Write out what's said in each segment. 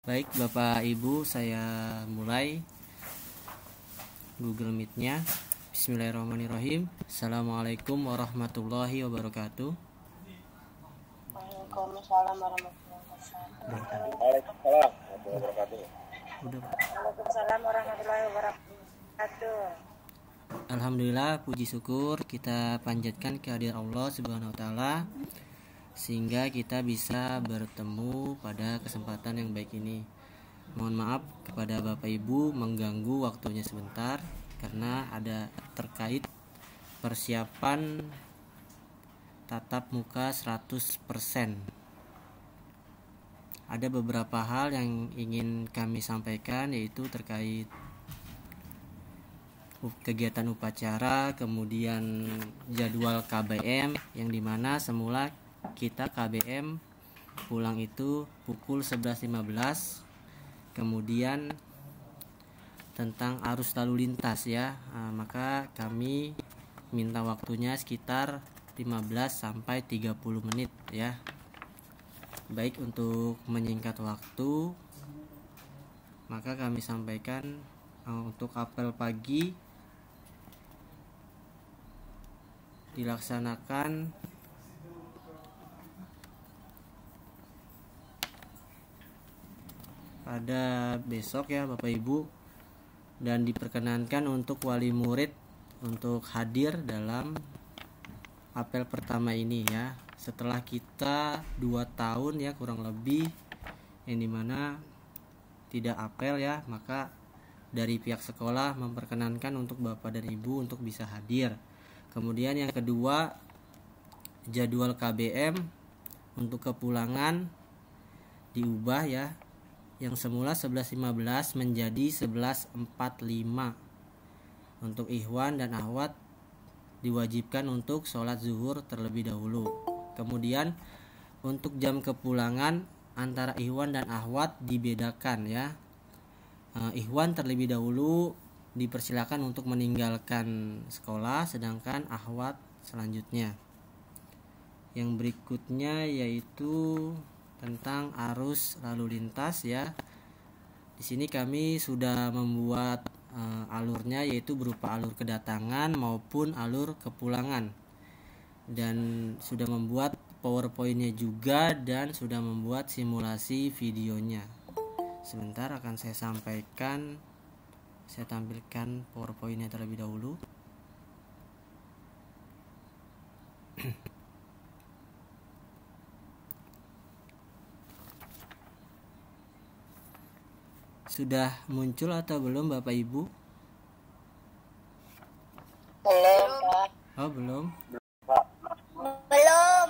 Baik Bapak Ibu, saya mulai Google Meet-nya. Bismillahirrahmanirrahim. Assalamualaikum warahmatullahi wabarakatuh. Waalaikumsalam warahmatullahi wabarakatuh. Waalaikumsalam warahmatullahi wabarakatuh. Udah, Pak. Waalaikumsalam warahmatullahi wabarakatuh. Alhamdulillah, puji syukur kita panjatkan kehadirat Allah Subhanahu wa taala sehingga kita bisa bertemu pada kesempatan yang baik ini. Mohon maaf kepada Bapak Ibu mengganggu waktunya sebentar karena ada terkait persiapan tatap muka 100%. Ada beberapa hal yang ingin kami sampaikan, yaitu terkait kegiatan upacara, kemudian jadwal KBM, yang dimana semula kita KBM pulang itu pukul 11.15. Kemudian tentang arus lalu lintas ya, maka kami minta waktunya sekitar 15-30 menit ya. Baik, untuk menyingkat waktu, maka kami sampaikan untuk apel pagi dilaksanakan pada besok ya Bapak Ibu, dan diperkenankan untuk wali murid untuk hadir dalam apel pertama ini ya, setelah kita 2 tahun ya kurang lebih yang dimana tidak apel ya, maka dari pihak sekolah memperkenankan untuk Bapak dan Ibu untuk bisa hadir. Kemudian yang kedua, jadwal KBM untuk kepulangan diubah ya, yang semula 11.15 menjadi 11.45. Untuk Ikhwan dan Akhwat diwajibkan untuk sholat zuhur terlebih dahulu. Kemudian untuk jam kepulangan antara Ikhwan dan Akhwat dibedakan ya. Ikhwan terlebih dahulu dipersilakan untuk meninggalkan sekolah, sedangkan Akhwat selanjutnya. Yang berikutnya yaitu tentang arus lalu lintas ya. Di sini kami sudah membuat alurnya, yaitu berupa alur kedatangan maupun alur kepulangan, dan sudah membuat PowerPoint-nya juga, dan sudah membuat simulasi videonya. Sebentar akan saya sampaikan, saya tampilkan PowerPoint-nya terlebih dahulu. Sudah muncul atau belum Bapak Ibu? Belum, Pak. Oh, belum. Belum.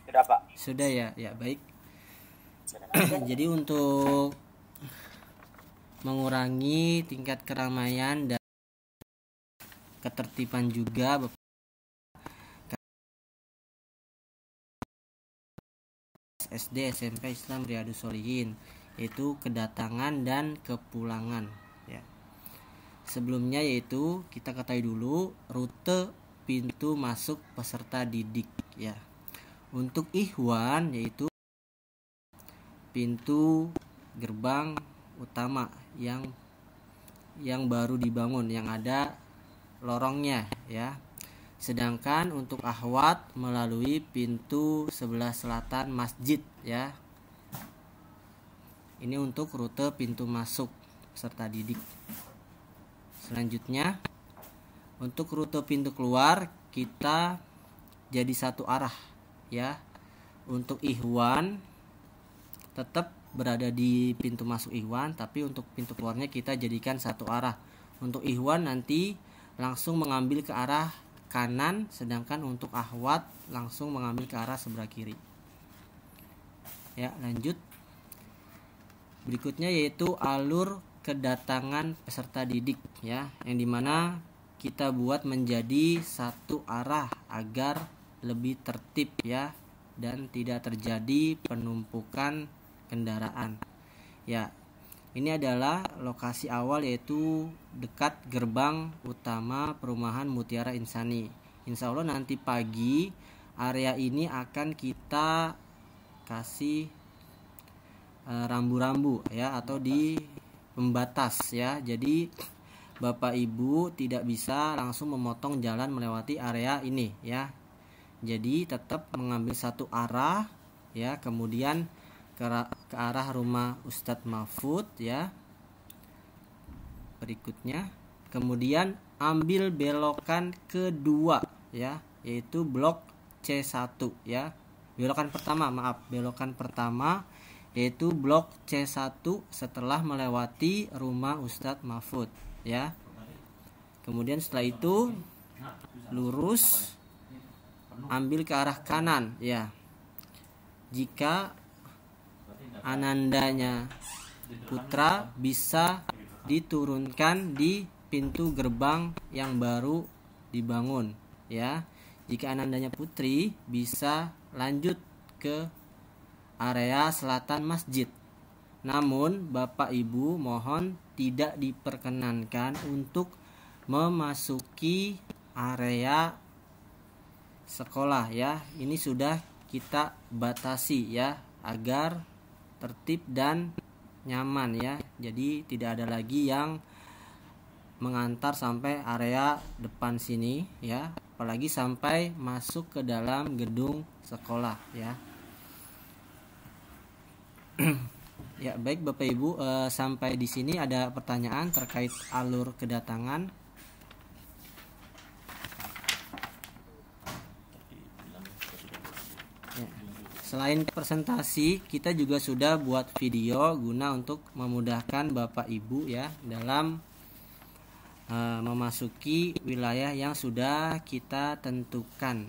Sudah Pak. Sudah ya, ya baik. Jadi untuk mengurangi tingkat keramaian dan ketertiban juga, SD SMP Islam Riyadus Sholihin, yaitu kedatangan dan kepulangan ya. Sebelumnya yaitu kita ketahui dulu rute pintu masuk peserta didik ya. Untuk Ikhwan yaitu pintu gerbang utama yang baru dibangun, yang ada lorongnya ya. Sedangkan untuk Akhwat melalui pintu sebelah selatan masjid ya. Ini untuk rute pintu masuk peserta didik. Selanjutnya untuk rute pintu keluar kita jadi satu arah ya. Untuk Ikhwan tetap berada di pintu masuk Ikhwan, tapi untuk pintu keluarnya kita jadikan satu arah. Untuk Ikhwan nanti langsung mengambil ke arah kanan, sedangkan untuk Akhwat langsung mengambil ke arah sebelah kiri. Ya, lanjut. Berikutnya yaitu alur kedatangan peserta didik ya, yang dimana kita buat menjadi satu arah agar lebih tertib ya, dan tidak terjadi penumpukan kendaraan. Ya, ini adalah lokasi awal, yaitu dekat gerbang utama perumahan Mutiara Insani. Insya Allah nanti pagi area ini akan kita kasih rambu-rambu ya, atau di pembatas ya. Jadi Bapak Ibu tidak bisa langsung memotong jalan melewati area ini ya. Jadi tetap mengambil satu arah ya, kemudian ke arah rumah Ustadz Mahfud ya. Berikutnya, kemudian ambil belokan kedua ya, yaitu blok C1 ya. Belokan pertama yaitu blok C1 setelah melewati rumah Ustadz Mahfud ya. Kemudian setelah itu lurus, ambil ke arah kanan ya. Jika anandanya putra bisa diturunkan di pintu gerbang yang baru dibangun ya. Jika anandanya putri bisa lanjut ke area selatan masjid. Namun Bapak Ibu mohon tidak diperkenankan untuk memasuki area sekolah ya. Ini sudah kita batasi ya, agar tertib dan nyaman ya. Jadi tidak ada lagi yang mengantar sampai area depan sini ya, apalagi sampai masuk ke dalam gedung sekolah ya. Ya baik Bapak Ibu, sampai di sini ada pertanyaan terkait alur kedatangan. Ya. Selain presentasi, kita juga sudah buat video guna untuk memudahkan Bapak Ibu ya dalam memasuki wilayah yang sudah kita tentukan.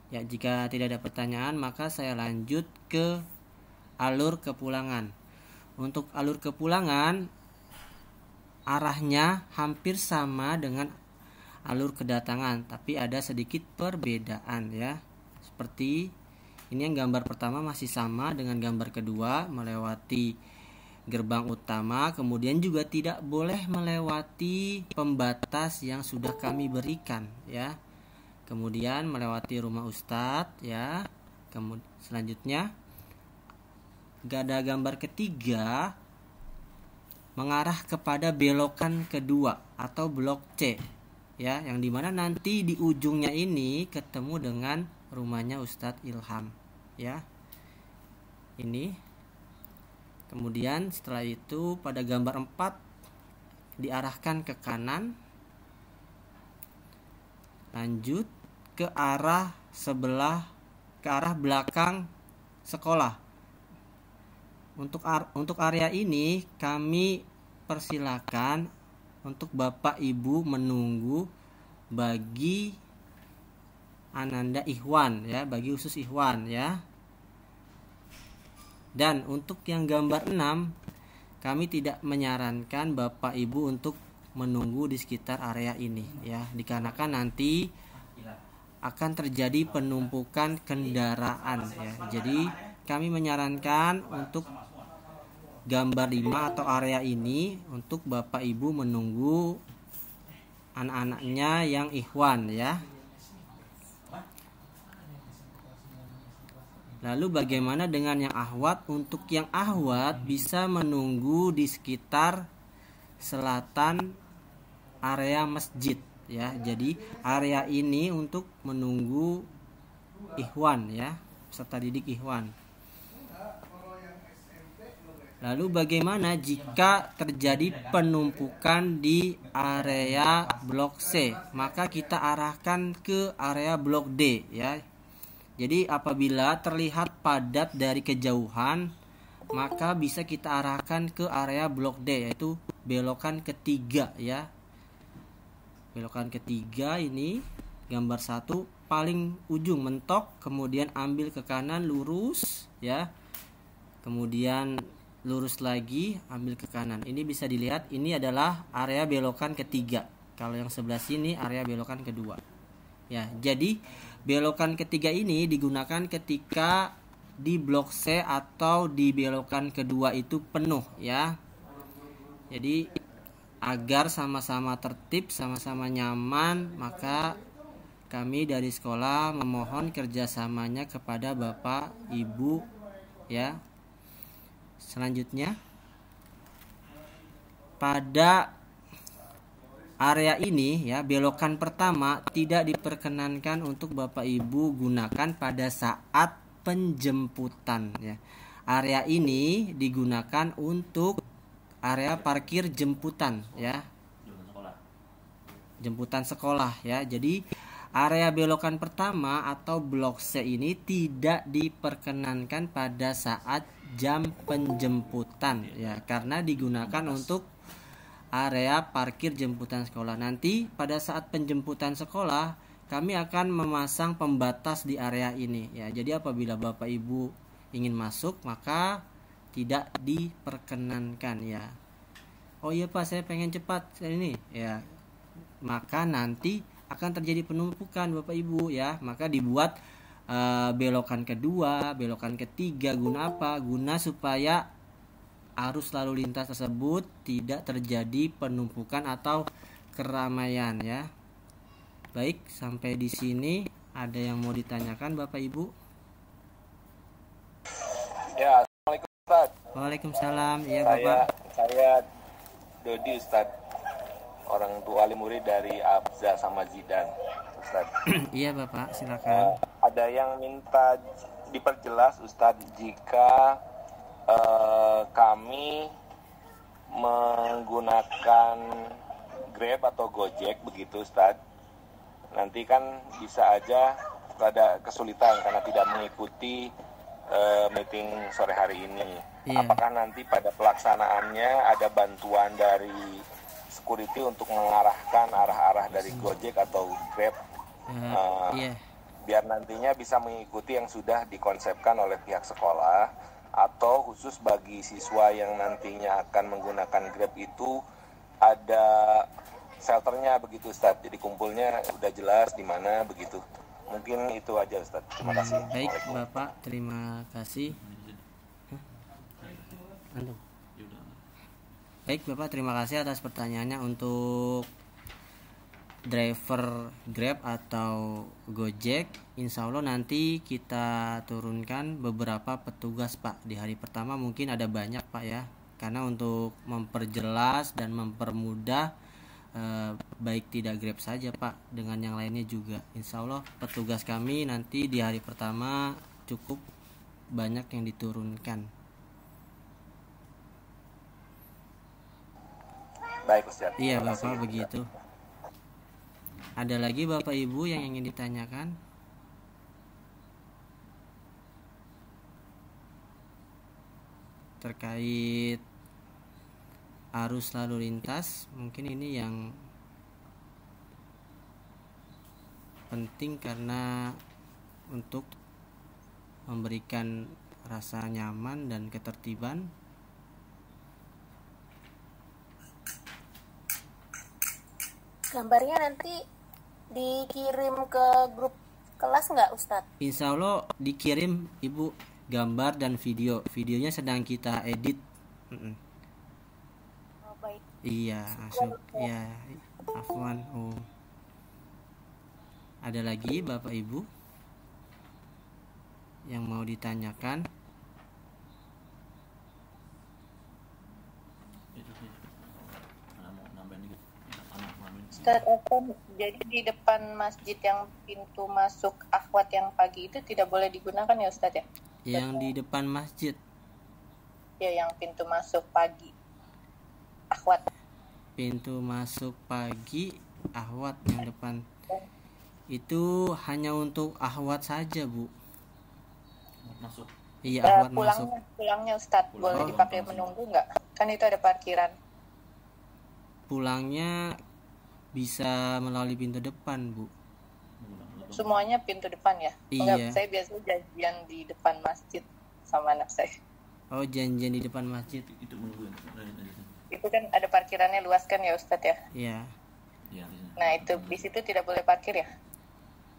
Ya, jika tidak ada pertanyaan, maka saya lanjut ke alur kepulangan. Untuk alur kepulangan, arahnya hampir sama dengan alur kedatangan, tapi ada sedikit perbedaan ya. Seperti ini, yang gambar pertama masih sama dengan gambar kedua, melewati gerbang utama, kemudian juga tidak boleh melewati pembatas yang sudah kami berikan ya. Kemudian melewati rumah Ustadz ya. Kemudian selanjutnya ada gambar ketiga mengarah kepada belokan kedua atau blok C ya, yang dimana nanti di ujungnya ini ketemu dengan rumahnya Ustadz Ilham ya. Ini. Kemudian setelah itu pada gambar 4 diarahkan ke kanan, lanjut ke arah belakang sekolah. Untuk area ini kami persilakan untuk Bapak Ibu menunggu bagi ananda ikhwan ya, bagi khusus ikhwan ya. Dan untuk yang gambar 6, kami tidak menyarankan Bapak Ibu untuk menunggu di sekitar area ini ya, dikarenakan nanti akan terjadi penumpukan kendaraan ya. Jadi kami menyarankan untuk gambar 5 atau area ini untuk Bapak Ibu menunggu anak-anaknya yang ikhwan ya. Lalu bagaimana dengan yang ahwat? Untuk yang ahwat bisa menunggu di sekitar selatan area masjid ya. Jadi area ini untuk menunggu ikhwan ya, peserta didik ikhwan. Lalu bagaimana jika terjadi penumpukan di area blok C? Maka kita arahkan ke area blok D ya. Jadi apabila terlihat padat dari kejauhan, maka bisa kita arahkan ke area blok D, yaitu belokan ketiga ya. Belokan ketiga ini gambar 1 paling ujung mentok, kemudian ambil ke kanan lurus ya. Kemudian lurus lagi, ambil ke kanan. Ini bisa dilihat, ini adalah area belokan ketiga. Kalau yang sebelah sini area belokan kedua. Ya, jadi belokan ketiga ini digunakan ketika di blok C atau di belokan kedua itu penuh ya. Jadi agar sama-sama tertib, sama-sama nyaman, maka kami dari sekolah memohon kerjasamanya kepada Bapak Ibu ya. Selanjutnya, pada area ini ya, belokan pertama tidak diperkenankan untuk Bapak Ibu gunakan pada saat penjemputan ya. Area ini digunakan untuk area parkir jemputan ya. Jemputan sekolah ya. Jadi area belokan pertama atau blok C ini tidak diperkenankan pada saat jam penjemputan ya, karena digunakan untuk area parkir jemputan sekolah. Nanti pada saat penjemputan sekolah kami akan memasang pembatas di area ini ya. Jadi apabila Bapak Ibu ingin masuk maka tidak diperkenankan ya. Oh iya Pak, saya pengen cepat ini ya. Maka nanti akan terjadi penumpukan Bapak Ibu ya. Maka dibuat belokan kedua, belokan ketiga. Guna apa? Guna supaya arus lalu lintas tersebut tidak terjadi penumpukan atau keramaian ya. Baik, sampai di sini ada yang mau ditanyakan Bapak Ibu? Ya, Assalamualaikum Ustaz. Waalaikumsalam. Iya Bapak. Saya Dodi Ustaz. Orang tua wali murid dari Abza sama Zidan Ustaz. Iya Bapak, silakan. Ada yang minta diperjelas Ustaz jika kami menggunakan Grab atau Gojek begitu Ustaz. Nanti kan bisa aja ada kesulitan karena tidak mengikuti meeting sore hari ini. Iya. Apakah nanti pada pelaksanaannya ada bantuan dari security untuk mengarahkan arah-arah dari Gojek atau Grab Iya. biar nantinya bisa mengikuti yang sudah dikonsepkan oleh pihak sekolah, atau khusus bagi siswa yang nantinya akan menggunakan Grab itu ada shelternya begitu Ustaz. Jadi kumpulnya udah jelas di mana begitu. Mungkin itu aja Ustaz. Terima kasih. Baik Bapak, terima kasih. Baik Bapak, terima kasih atas pertanyaannya. Untuk driver Grab atau Gojek, insya Allah nanti kita turunkan beberapa petugas Pak. Di hari pertama mungkin ada banyak Pak ya, karena untuk memperjelas dan mempermudah baik tidak Grab saja Pak, dengan yang lainnya juga. Insya Allah petugas kami nanti di hari pertama cukup banyak yang diturunkan. Baik Ustaz. Iya Bapak, begitu. Ada lagi Bapak Ibu yang ingin ditanyakan? Terkait arus lalu lintas, mungkin ini yang penting karena untuk memberikan rasa nyaman dan ketertiban. Gambarnya nanti dikirim ke grup kelas nggak Ustadz? Insya Allah dikirim Ibu, gambar dan video. Videonya sedang kita edit. Oh, baik. Iya, langsung. Iya, afwan. Oh. Ada lagi Bapak Ibu yang mau ditanyakan? Ustaz, jadi di depan masjid yang pintu masuk akhwat yang pagi itu tidak boleh digunakan ya Ustaz ya? Yang di depan masjid. Ya, yang pintu masuk pagi akhwat. Pintu masuk pagi akhwat yang depan. Itu hanya untuk akhwat saja, Bu. Masuk. Iya, akhwat masuk. Pulangnya Ustaz, boleh dipakai menunggu nggak? Kan itu ada parkiran. Pulangnya bisa melalui pintu depan, Bu. Semuanya pintu depan ya? Iya. Enggak, saya biasanya janjian di depan masjid sama anak saya. Oh, janjian di depan masjid. Itu kan ada parkirannya luas kan ya Ustadz ya? Iya. Nah itu di situ tidak boleh parkir ya?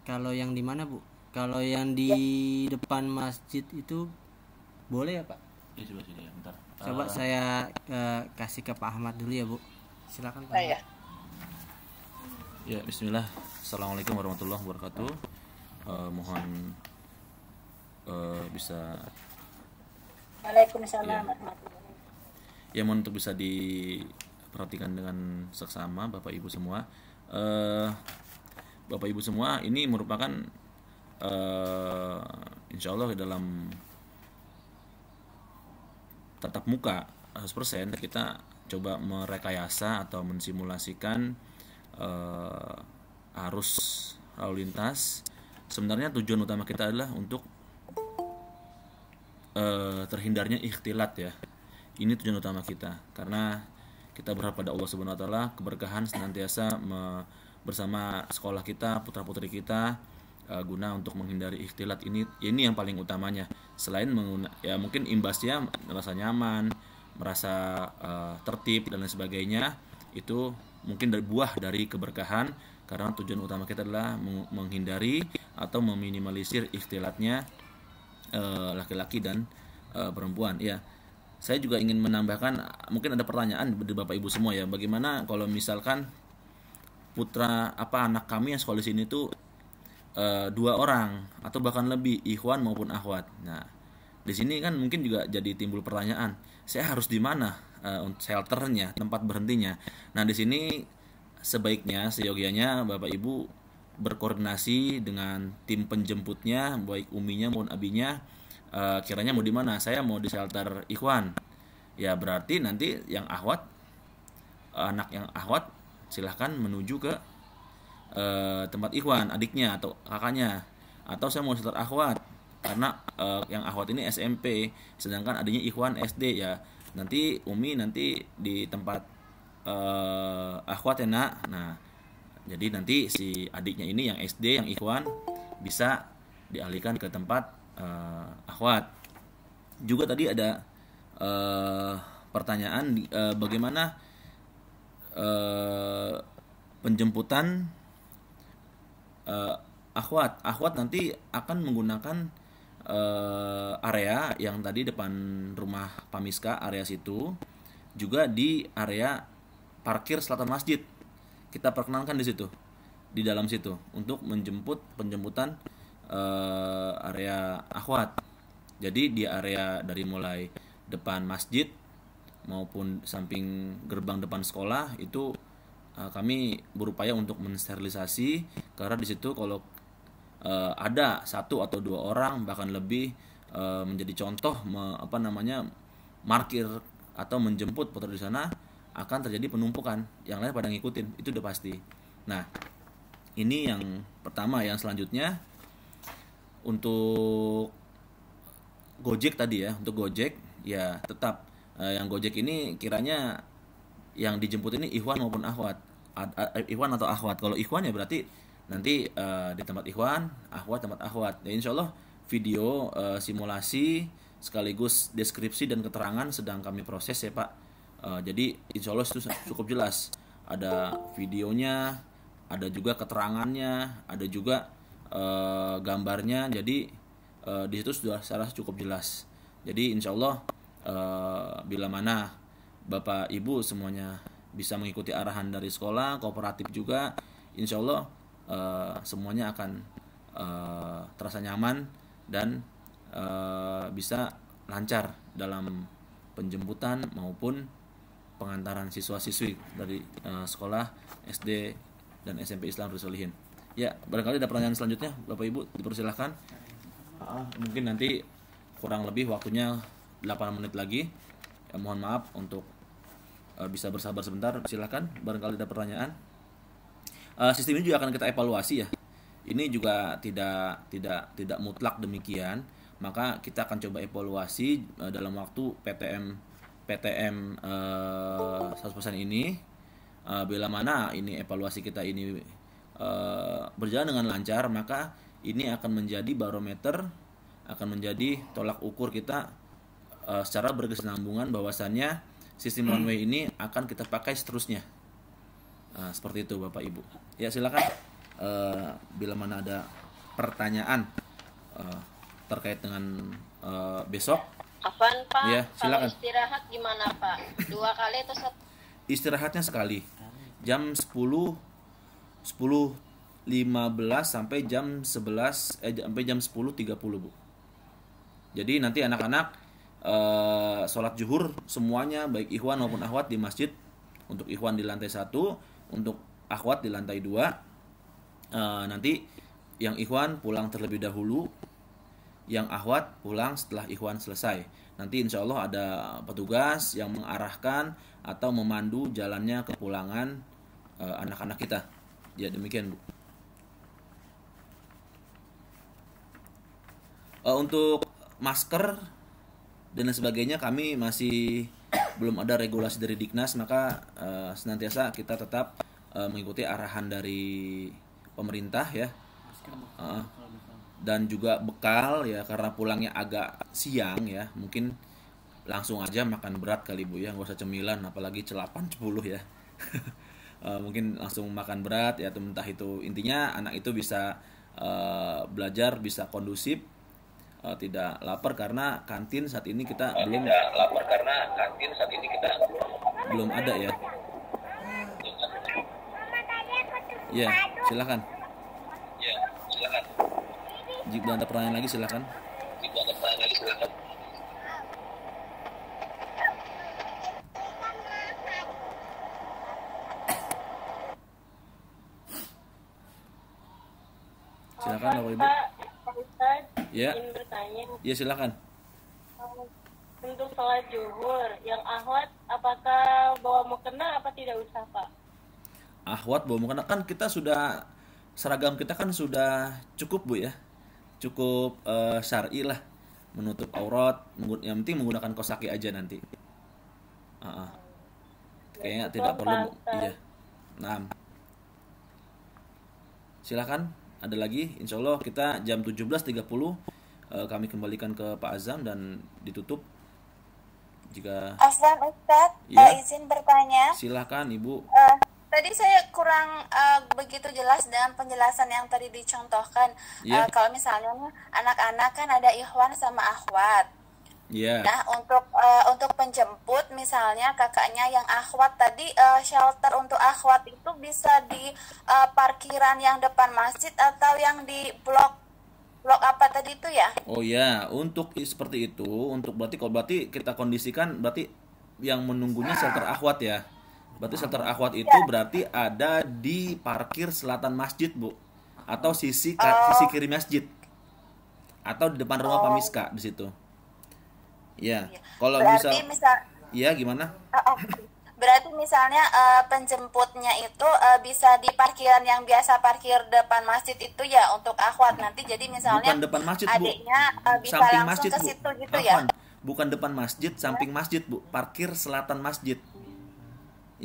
Kalau yang di mana, Bu? Kalau yang di depan masjid itu boleh ya, Pak? Coba saya kasih ke Pak Ahmad dulu ya, Bu. Silakan Pak. Nah ya. Ya, bismillah. Assalamualaikum warahmatullahi wabarakatuh. Mohon bisa Waalaikumsalam warahmatullahi. ya mohon untuk bisa diperhatikan dengan seksama Bapak Ibu semua. Bapak Ibu semua, ini merupakan insya Allah dalam tatap muka 100% kita coba merekayasa atau mensimulasikan arus lalu lintas. Sebenarnya tujuan utama kita adalah untuk terhindarnya ikhtilat ya. Ini tujuan utama kita, karena kita berharap pada Allah Subhanahu wa taala keberkahan senantiasa bersama sekolah kita, putra-putri kita, guna untuk menghindari ikhtilat. Ini yang paling utamanya. Selain ya mungkin imbasnya merasa nyaman, merasa tertib dan lain sebagainya, itu mungkin buah dari keberkahan, karena tujuan utama kita adalah menghindari atau meminimalisir ikhtilatnya laki-laki dan perempuan ya. Saya juga ingin menambahkan, mungkin ada pertanyaan dari Bapak Ibu semua ya, bagaimana kalau misalkan anak kami yang sekolah di sini tuh 2 orang atau bahkan lebih, ikhwan maupun akhwat. Nah, di sini kan mungkin juga jadi timbul pertanyaan, saya harus di mana shelternya, tempat berhentinya. Nah, di sini sebaiknya seyogianya Bapak Ibu berkoordinasi dengan tim penjemputnya, baik uminya maupun abinya. Kiranya mau di mana? Saya mau di shelter ikhwan. Ya berarti nanti yang akhwat, anak yang akhwat silahkan menuju ke tempat ikhwan, adiknya atau kakaknya. Atau saya mau shelter akhwat, karena yang akhwat ini SMP, sedangkan adiknya ikhwan SD ya. Nanti umi nanti di tempat akhwat ya nak. Nah, jadi nanti si adiknya ini yang SD, yang ikhwan bisa dialihkan ke tempat akhwat. Juga tadi ada pertanyaan bagaimana penjemputan akhwat. Akhwat nanti akan menggunakan area yang tadi depan rumah Pamiska, area situ, juga di area parkir selatan masjid. Kita perkenalkan di situ, di dalam situ, untuk penjemputan area akhwat. Jadi di area dari mulai depan masjid maupun samping gerbang depan sekolah itu kami berupaya untuk mensterilisasi, karena di situ kalau ada 1 atau 2 orang bahkan lebih menjadi contoh markir atau menjemput putra di sana, akan terjadi penumpukan, yang lain pada ngikutin, itu udah pasti. Nah, ini yang pertama. Yang selanjutnya untuk Gojek tadi ya, untuk Gojek ya tetap yang Gojek ini kiranya yang dijemput ini ikhwan maupun akhwat, ikhwan atau akhwat. Kalau ikhwan ya berarti nanti di tempat ikhwan, akhwat tempat akhwat. Ya insya Allah video simulasi sekaligus deskripsi dan keterangan sedang kami proses ya Pak. Jadi insya Allah itu cukup jelas, ada videonya, ada juga keterangannya, ada juga gambarnya. Jadi di situ sudah secara cukup jelas. Jadi insya Allah bila mana Bapak Ibu semuanya bisa mengikuti arahan dari sekolah, kooperatif juga, insya Allah semuanya akan terasa nyaman dan bisa lancar dalam penjemputan maupun pengantaran siswa-siswi dari sekolah SD dan SMP Islam Rusolihin. Ya, barangkali ada pertanyaan selanjutnya, Bapak Ibu dipersilahkan. Mungkin nanti kurang lebih waktunya 8 menit lagi. Ya, mohon maaf untuk bisa bersabar sebentar. Silakan, barangkali ada pertanyaan. Sistem ini juga akan kita evaluasi ya. Ini juga tidak mutlak demikian. Maka kita akan coba evaluasi dalam waktu PTM 100% ini. Bila mana ini evaluasi kita ini berjalan dengan lancar, maka ini akan menjadi barometer, akan menjadi tolak ukur kita secara berkesinambungan bahwasannya sistem one way ini akan kita pakai seterusnya. Seperti itu Bapak Ibu. Ya silakan bila mana ada pertanyaan terkait dengan besok. Afan Pak, Ya, silakan. kalau istirahat gimana Pak? 2 kali atau 1? Istirahatnya sekali, jam 10.15 15 sampai jam 11 sampai jam 10.30, Bu. Jadi nanti anak-anak sholat zuhur semuanya baik ikhwan maupun akhwat di masjid. Untuk ikhwan di lantai 1, untuk akhwat di lantai 2. Nanti yang ikhwan pulang terlebih dahulu, yang akhwat pulang setelah ikhwan selesai. Nanti insya Allah ada petugas yang mengarahkan atau memandu jalannya kepulangan anak-anak kita. Ya demikian, Bu. Untuk masker dan lain sebagainya kami masih belum ada regulasi dari Diknas, maka senantiasa kita tetap mengikuti arahan dari pemerintah ya. Dan juga bekal ya, karena pulangnya agak siang ya, mungkin langsung aja makan berat kali, Bu ya, nggak usah cemilan apalagi 8-10 ya. Mungkin langsung makan berat ya, entah itu, intinya anak itu bisa belajar, bisa kondusif, tidak lapar karena kantin saat ini kita belum ada ya. Ya, silakan. Jika ada pertanyaan lagi silakan. Silakan Bapak Ibu. Pak Ustadz, Ya. ingin bertanya. Ya silakan. Untuk sholat zuhur, yang akhwat apakah bawa mukena apa tidak usah, Pak? Akhwat bawa mukena, kan kita sudah, seragam kita kan sudah cukup, Bu ya. Cukup syar'i lah, menutup aurat, yang penting menggunakan kaos kaki aja nanti. Kayaknya tidak perlu. Iya. Nah, silakan. Ada lagi, insya Allah kita jam 17.30 kami kembalikan ke Pak Azam dan ditutup. Jika Afwan Ustadz, Ya. izin bertanya. silakan Ibu. Tadi saya kurang begitu jelas dengan penjelasan yang tadi dicontohkan. Ya. Kalau misalnya anak-anak kan ada ikhwan sama akhwat. Ya. Nah, untuk penjemput misalnya kakaknya yang akhwat tadi, shelter untuk akhwat itu bisa di parkiran yang depan masjid atau yang di blok apa tadi itu ya? Oh ya, untuk seperti itu, untuk berarti kita kondisikan berarti yang menunggunya shelter akhwat ya. Berarti shelter akhwat itu berarti ada di parkir selatan masjid, Bu. Atau sisi kiri masjid. Atau di depan rumah Pak Miska di situ. Ya. Kalau Berarti ya gimana? berarti misalnya penjemputnya itu bisa di parkiran yang biasa parkir depan masjid itu ya untuk akhwat nanti. Jadi misalnya Bukan depan masjid, Bu. adiknya bisa Samping langsung masjid, ke Bu. situ gitu ya? Afwan. Bukan depan masjid, samping masjid, Bu. Parkir selatan masjid.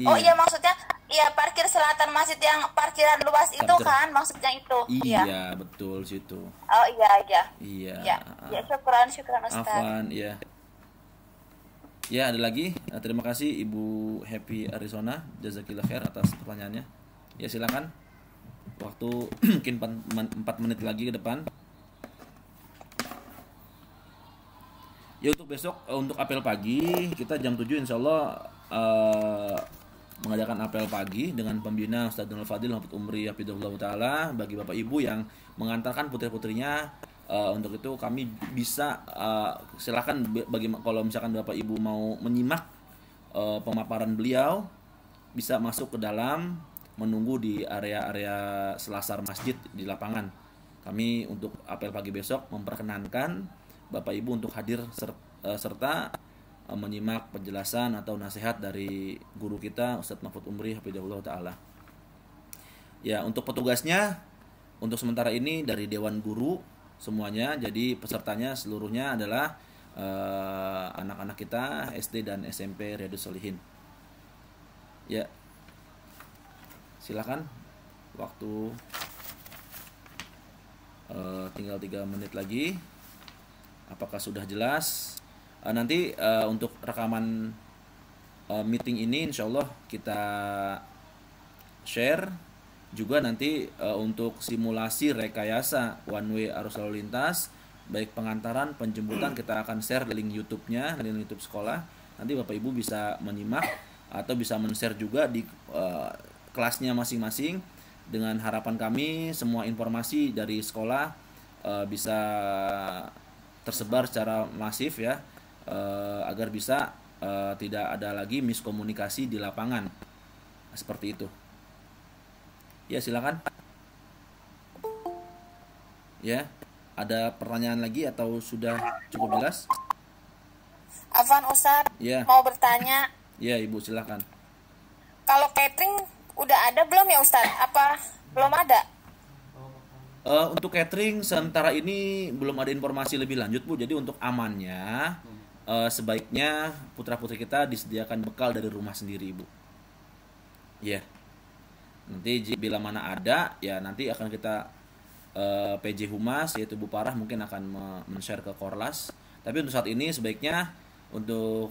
Oh iya, maksudnya iya parkir selatan masjid yang parkiran luas itu kan maksudnya itu. Iya, betul situ. Oh iya. Iya. Ya, syukran Ustaz. Afwan, iya. Ya, ada lagi. Terima kasih Ibu Happy Arizona, jazakillah khair atas pertanyaannya. Ya, silakan. Waktu mungkin 4 menit lagi ke depan. Ya, untuk besok, untuk apel pagi kita jam 7 insya Allah mengadakan apel pagi dengan pembina Ustadz Nurul Fadil Mahfud Umri Hafidhullah Ta'ala bagi Bapak Ibu yang mengantarkan putri-putrinya. Untuk itu kami bisa silakan bagi kalau misalkan Bapak Ibu mau menyimak pemaparan beliau, bisa masuk ke dalam, menunggu di area-area selasar masjid di lapangan. Kami untuk apel pagi besok memperkenankan Bapak Ibu untuk hadir serta menyimak penjelasan atau nasihat dari guru kita Ustadz Mahfud Umri Hafidhullah Ta'ala. Ya, untuk petugasnya untuk sementara ini dari Dewan Guru semuanya, jadi pesertanya seluruhnya adalah anak-anak kita SD dan SMP Riyadus Shalihin. Ya, silakan, waktu tinggal 3 menit lagi. Apakah sudah jelas? Nanti untuk rekaman meeting ini insya Allah kita share juga nanti untuk simulasi rekayasa one way arus lalu lintas, baik pengantaran, penjemputan, kita akan share link YouTube-nya, link YouTube sekolah. Nanti Bapak Ibu bisa menyimak atau bisa men-share juga di kelasnya masing-masing. dengan harapan kami semua informasi dari sekolah bisa tersebar secara masif ya, agar bisa tidak ada lagi miskomunikasi di lapangan seperti itu. Ya, silakan. Ya, ada pertanyaan lagi atau sudah cukup jelas? Afwan Ustadz, Ya. mau bertanya, Ya, Ibu silakan. kalau catering udah ada belum ya Ustadz? Apa belum ada? Untuk catering sementara ini belum ada informasi lebih lanjut, Bu. Jadi untuk amannya sebaiknya putra-putri kita disediakan bekal dari rumah sendiri, Bu. Ya. Nanti bila mana ada, ya nanti akan kita PJ Humas yaitu Bu Parah mungkin akan men-share ke Korlas. Tapi untuk saat ini sebaiknya untuk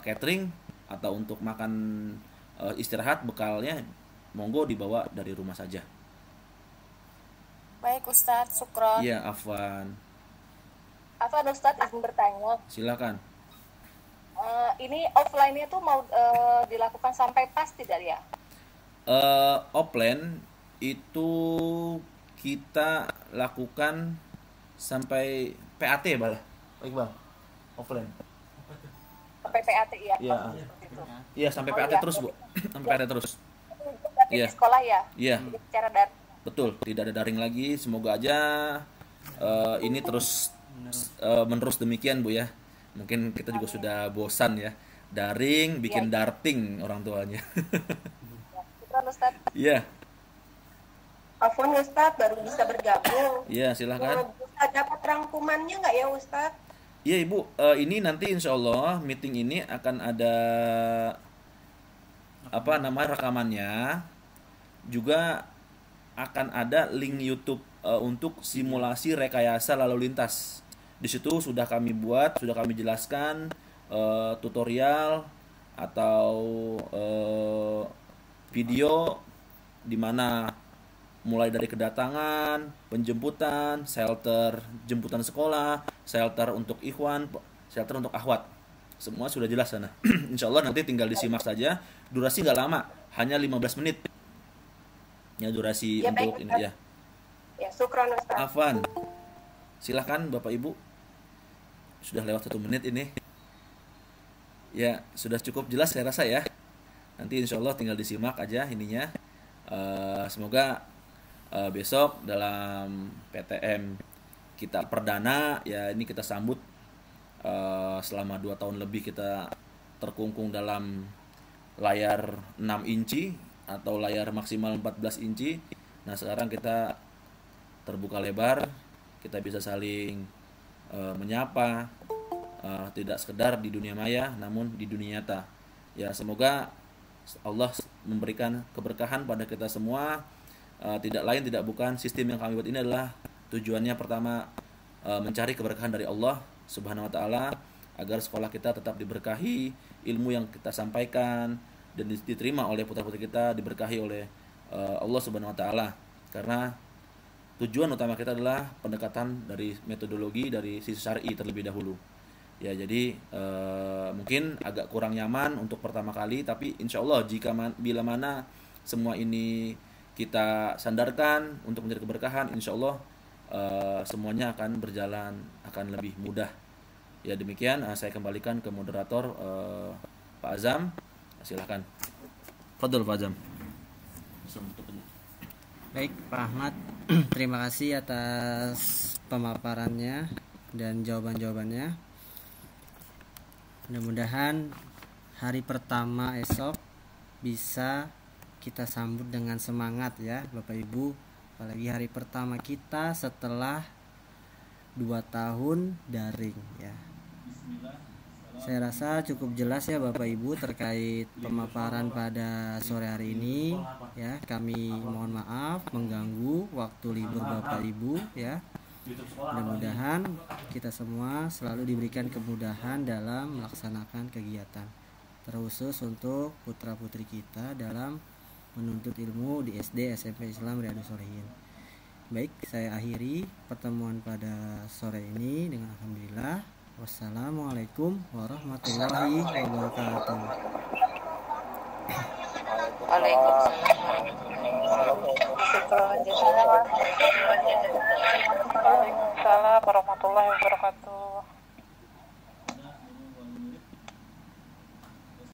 catering atau untuk makan istirahat bekalnya monggo dibawa dari rumah saja. Baik Ustadz, syukron. Iya, Afwan. Afwan Ustadz izin bertanya, Silakan. ini offline-nya tuh mau dilakukan sampai pas tidak ya? Offline itu kita lakukan sampai PAT ya, Bang. Baik, Bang. Offline. Sampai PAT ya? Iya. Seperti itu. Iya, sampai Oh, PAT iya. terus, Bu. Sampai PAT terus. Itu berarti Iya. di sekolah ya? Iya. Jadi secara daring. Betul, tidak ada daring lagi. Semoga aja ini terus menerus demikian, Bu ya. Mungkin kita juga sudah bosan ya. Daring bikin darting orang tuanya. Syukron Ustadz. Iya. Afwan Ustadz baru bisa bergabung. Iya, silakan. Bisa dapat rangkumannya nggak ya Ustadz? Iya, Ibu, ini nanti insya Allah meeting ini akan ada rekamannya. Juga akan ada link YouTube untuk simulasi rekayasa lalu lintas. Di situ sudah kami buat, sudah kami jelaskan tutorial atau video di mana mulai dari kedatangan, penjemputan, shelter jemputan sekolah, shelter untuk ikhwan, shelter untuk akhwat. Semua sudah jelas sana. Insya Allah nanti tinggal disimak saja. Durasi nggak lama, hanya 15 menit. Ya, durasi Ya, untuk baik, ini ya. Ya, syukron Ustadz. Afwan, silahkan Bapak Ibu. Sudah lewat 1 menit ini. Ya, sudah cukup jelas saya rasa ya. Nanti insya Allah tinggal disimak aja ininya. Semoga besok dalam PTM kita perdana ya, ini kita sambut selama 2 tahun lebih kita terkungkung dalam layar 6 inci atau layar maksimal 14 inci. Nah, sekarang kita terbuka lebar, kita bisa saling menyapa, tidak sekedar di dunia maya namun di dunia nyata. Ya, semoga Allah memberikan keberkahan pada kita semua. Tidak lain tidak bukan sistem yang kami buat ini adalah tujuannya pertama mencari keberkahan dari Allah Subhanahu wa taala agar sekolah kita tetap diberkahi, ilmu yang kita sampaikan dan diterima oleh putra-putri kita diberkahi oleh Allah Subhanahu wa taala. Karena tujuan utama kita adalah pendekatan dari metodologi dari sisi syar'i terlebih dahulu. Ya, jadi mungkin agak kurang nyaman untuk pertama kali, tapi insya Allah bila mana semua ini kita sandarkan untuk mencari keberkahan, insya Allah semuanya akan berjalan akan lebih mudah. Ya, demikian saya kembalikan ke moderator Pak Azam. Silahkan. Fadol Pak Azam. Baik Pak Ahmad, terima kasih atas pemaparannya dan jawaban-jawabannya. Mudah-mudahan hari pertama esok bisa kita sambut dengan semangat ya Bapak Ibu. Apalagi hari pertama kita setelah 2 tahun daring ya. Saya rasa cukup jelas ya Bapak Ibu terkait pemaparan pada sore hari ini ya. Kami mohon maaf mengganggu waktu libur Bapak Ibu ya. Mudah-mudahan kita semua selalu diberikan kemudahan dalam melaksanakan kegiatan, terkhusus untuk putra-putri kita dalam menuntut ilmu di SD SMP Islam Riyadhus Shalihin. Baik, saya akhiri pertemuan pada sore ini dengan alhamdulillah. Wassalamualaikum warahmatullahi wabarakatuh. Waalaikumsalam. Waalaikumsalam warahmatullahi wabarakatuh.